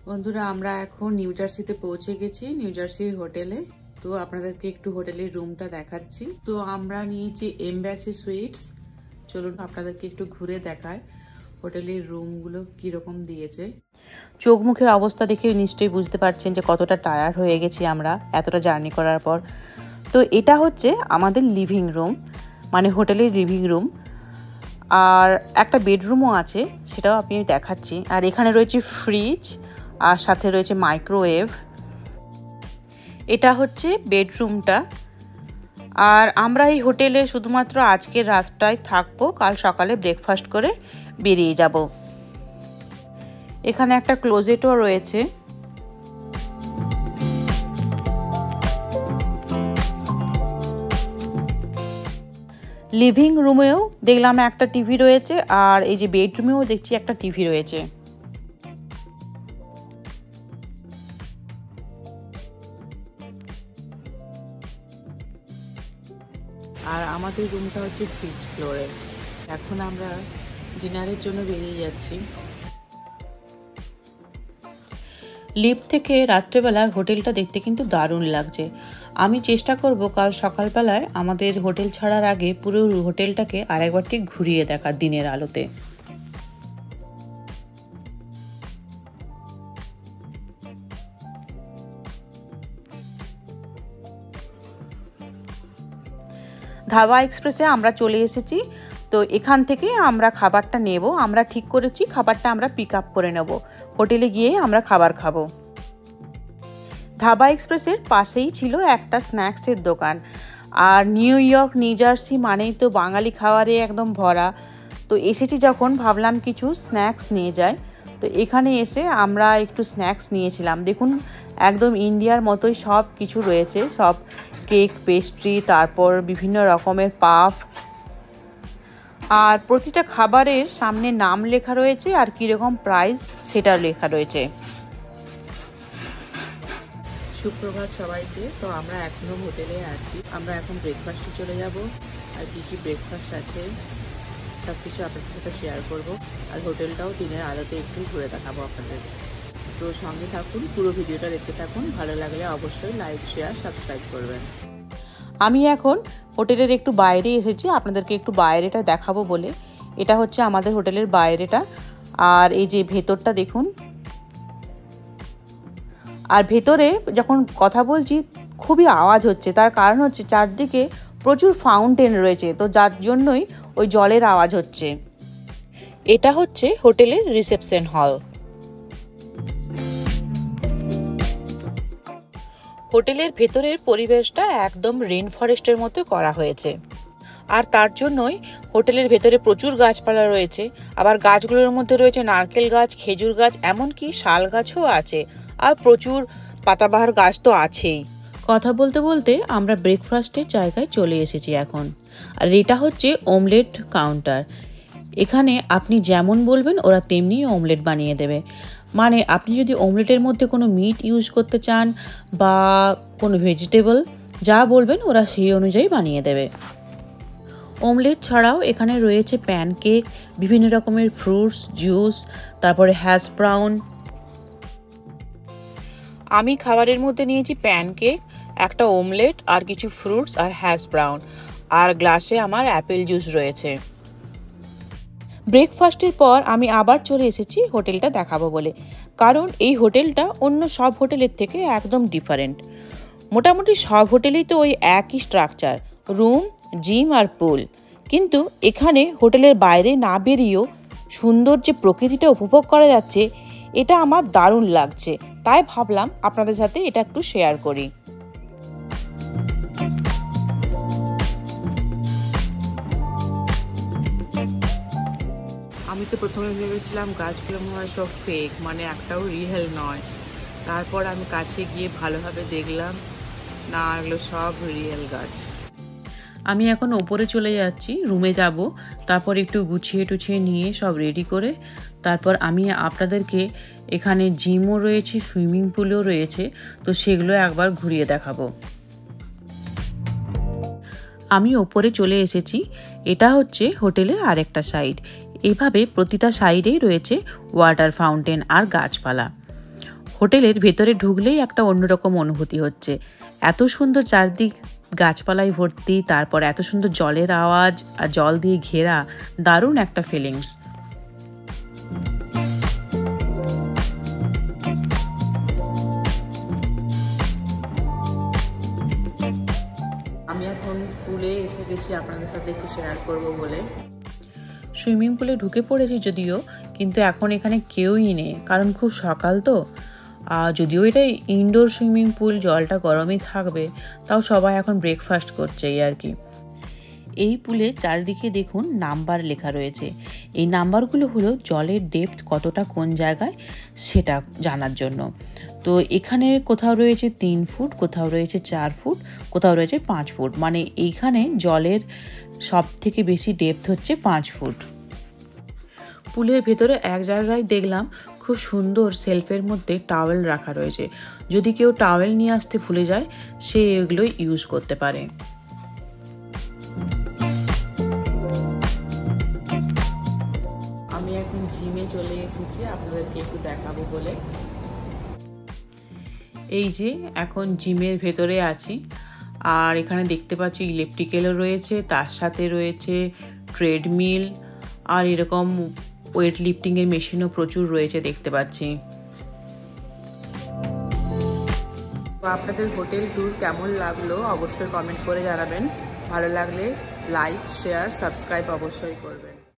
বন্ধুরা আমরা এখন নিউ জার্সিতে পৌঁছে গেছি, নিউ জার্সির হোটেলে। তো আপনাদেরকে একটু হোটেলের রুমটা দেখাচ্ছি। তো আমরা নিয়েছি এমবাসি সুইটস। চলুন আপনাদেরকে একটু ঘুরে দেখায় হোটেলের রুমগুলো কিরকম দিয়েছে। চোখ মুখের অবস্থা দেখে নিশ্চয়ই বুঝতে পারছেন যে কতটা টায়ার্ড হয়ে গেছি আমরা এতটা জার্নি করার পর। তো এটা হচ্ছে আমাদের লিভিং রুম, মানে হোটেলের লিভিং রুম। আর একটা বেডরুমও আছে, সেটাও আমি দেখাচ্ছি। আর এখানে রয়েছে ফ্রিজ, আর সাথে রয়েছে মাইক্রোওয়েভ। এটা হচ্ছে বেডরুমটা। আর আমরা এই হোটেলে শুধুমাত্র আজকের রাতটাই থাকবো, কাল সকালে ব্রেকফাস্ট করে বেরিয়ে যাব। এখানে একটা ক্লোজেটও রয়েছে। লিভিং রুমেও দেখলাম একটা টিভি রয়েছে, আর এই যে বেডরুমেও দেখছি একটা টিভি রয়েছে। আর আমাদের রুমটা হচ্ছে 5th ফ্লোরে। এখন আমরা ডিনারের জন্য বেরিয়ে যাচ্ছি। লিফট থেকে রাত্রেবেলা হোটেলটা দেখতে কিন্তু দারুণ লাগছে। আমি চেষ্টা করব কাল সকালবেলায় আমাদের হোটেল ছাড়ার আগে পুরো হোটেলটাকে আরেকবার ঠিক ঘুরিয়ে দেখার দিনের আলোতে। ধাবা এক্সপ্রেসে আমরা চলে এসেছি। তো এখান থেকে আমরা খাবারটা নেব। আমরা ঠিক করেছি খাবারটা আমরা পিক আপ করে নেব, হোটেলে গিয়ে আমরা খাবার খাবো। ধাবা এক্সপ্রেসের পাশেই ছিল একটা স্ন্যাক্সের দোকান। আর নিউ ইয়র্ক নিউ জার্সি মানেই তো বাঙালি খাবারে একদম ভরা। তো এসেছি যখন ভাবলাম কিছু স্ন্যাক্স নিয়ে যাই। তো এখানে এসে আমরা একটু স্ন্যাক্স নিয়েছিলাম। দেখুন একদম ইন্ডিয়ার মতোই সব কিছু রয়েছে, সব কেক, পেস্ট্রি, তারপর বিভিন্ন রকমের পাফ। আর প্রতিটা খাবারের সামনে নাম লেখা রয়েছে আর কীরকম প্রাইস সেটাও লেখা রয়েছে। সুপ্রভাত সবাইকে। তো আমরা এখনো হোটেলে আছি। আমরা এখন ব্রেকফাস্টে চলে যাব। আর কি ব্রেকফাস্ট আছে সব কিছু আপনাদের সাথে শেয়ার করব। আর হোটেলটাও দিনের আলোতে একটু ঘুরে দেখাবো আপনাদের। তো সঙ্গে থাকুন, পুরো ভিডিওটা দেখতে থাকুন। ভালো লাগলে অবশ্যই লাইক, শেয়ার, সাবস্ক্রাইব করবেন। আমি এখন হোটেলের একটু বাইরে এসেছি, আপনাদেরকে একটু বাইরেটা দেখাবো বলে। এটা হচ্ছে আমাদের হোটেলের বাইরেটা। আর এই যে ভেতরটা দেখুন। আর ভেতরে যখন কথা বলছি খুবই আওয়াজ হচ্ছে, তার কারণ হচ্ছে চারদিকে প্রচুর ফাউন্টেন রয়েছে, তো যার জন্যই ওই জলের আওয়াজ হচ্ছে। এটা হচ্ছে হোটেলের রিসেপশন হল। হোটেলের ভেতরের পরিবেশটা একদম রেইন ফরেস্টের মতো করা হয়েছে। আর তার জন্যই হোটেলের ভেতরে প্রচুর গাছপালা রয়েছে। আবার গাছগুলোর মধ্যে রয়েছে নারকেল গাছ, খেজুর গাছ, এমনকি শাল গাছও আছে। আর প্রচুর পাতাবাহার গাছ তো আছেই। কথা বলতে বলতে আমরা ব্রেকফাস্টের জায়গায় চলে এসেছি এখন। আর এটা হচ্ছে অমলেট কাউন্টার। এখানে আপনি যেমন বলবেন ওরা তেমনি অমলেট বানিয়ে দেবে। মানে আপনি যদি অমলেটের মধ্যে কোনো মিট ইউজ করতে চান বা কোনো ভেজিটেবল, যা বলবেন ওরা সেই অনুযায়ী বানিয়ে দেবে। অমলেট ছাড়াও এখানে রয়েছে প্যানকেক, বিভিন্ন রকমের ফ্রুটস, জুস, তারপরে হ্যাশ ব্রাউন। আমি খাবারের মধ্যে নিয়েছি প্যানকেক, একটা অমলেট, আর কিছু ফ্রুটস আর হ্যাশ ব্রাউন। আর গ্লাসে আমার অ্যাপেল জুস রয়েছে। ব্রেকফাস্টের পর আমি আবার চলে এসেছি হোটেলটা দেখাবো বলে, কারণ এই হোটেলটা অন্য সব হোটেলের থেকে একদম ডিফারেন্ট। মোটামুটি সব হোটেলেই তো ওই একই স্ট্রাকচার, রুম, জিম আর পুল। কিন্তু এখানে হোটেলের বাইরে না বেরিয়েও সুন্দর যে প্রকৃতিটা উপভোগ করা যাচ্ছে, এটা আমার দারুণ লাগছে। তাই ভাবলাম আপনাদের সাথে এটা একটু শেয়ার করি। আমি তো প্রথমে ভেবেছিলাম গাছগুলো মনে হয় সব ফেক, মানে একটাও রিয়েল নয়। তারপর আমি কাছে গিয়ে ভালোভাবে দেখলাম, না, এগুলো সব রিয়েল গাছ। আমি এখন ওপরে চলে যাচ্ছি, রুমে যাব। তারপর একটু গুছিয়ে টুছিয়ে নিয়ে সব রেডি করে তারপর আমি আপনাদেরকে এখানে জিমও রয়েছে, সুইমিং পুলও রয়েছে, তো সেগুলো একবার ঘুরিয়ে দেখাবো। আমি ওপরে চলে এসেছি। এটা হচ্ছে হোটেলের আরেকটা সাইড। এইভাবে প্রতিটা সাইডেই রয়েছে ওয়াটার ফাউন্টেন আর গাছপালা। হোটেলের ভেতরে ঢুকলেই একটা অন্যরকম অনুভূতি হচ্ছে। এত সুন্দর চারদিক গাছপালায় ভর্তি, তারপর এত সুন্দর জলের আওয়াজ আর জল দিয়ে ঘেরা, দারুণ একটা ফিলিংস। আমি এখন পুলে এসে গেছি আপনাদের সাথে একটু শেয়ার করব বলে। সুইমিং পুলে ঢুকে পড়েছি যদিও, কিন্তু এখন এখানে কেউই নেই, কারণ খুব সকাল তো। যদিও এটা ইনডোর সুইমিং পুল, জলটা গরমই থাকবে, তাও সবাই এখন ব্রেকফাস্ট করছে এই আর কি। এই পুলে চারিদিকে দেখুন নাম্বার লেখা রয়েছে। এই নাম্বারগুলো হলো জলের ডেপথ কতটা কোন জায়গায় সেটা জানার জন্য। তো এখানে কোথাও রয়েছে 3 ফুট, কোথাও রয়েছে 4 ফুট, কোথাও রয়েছে 5 ফুট, মানে এইখানে জলের সব থেকে বেশি ডেপথ হচ্ছে 5 ফুট। পুলের ভেতরে এক জায়গায় দেখলাম খুব সুন্দর সেলফের মধ্যে টাওয়েল রাখা রয়েছে। যদি কেউ টাওয়েল নিয়ে আসতে ভুলে যায়, সে এগুলো ইউজ করতে পারে। আমি এখন জিমে চলে এসেছি আপনাদেরকে একটু দেখাবো বলে। এই যে এখন জিমের ভেতরে আছি, আর এখানে দেখতে পাচ্ছি ইলেকট্রিক্যালও রয়েছে, তার সাথে রয়েছে ট্রেডমিল, আর এরকম ওয়েট লিফটিংয়ের মেশিনও প্রচুর রয়েছে দেখতে পাচ্ছি। তো আপনাদের হোটেল ট্যুর কেমন লাগলো অবশ্যই কমেন্ট করে জানাবেন। ভালো লাগলে লাইক, শেয়ার, সাবস্ক্রাইব অবশ্যই করবেন।